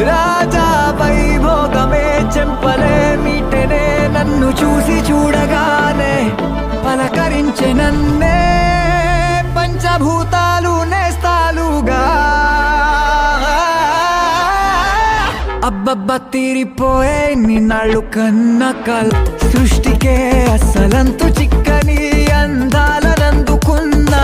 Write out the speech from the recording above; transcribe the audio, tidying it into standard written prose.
రాజా వైభోగమే చెంపలే మీటనే నన్ను చూసి చూడగానే పలకరించే నన్నే పంచభూతాలు నేస్తాలుగా అబ్బబ్బ తీరిపోయే నిన్నాళ్ళు కన్న కల్ సృష్టికే అసలంతు చిక్కని అందాలనందుకున్నా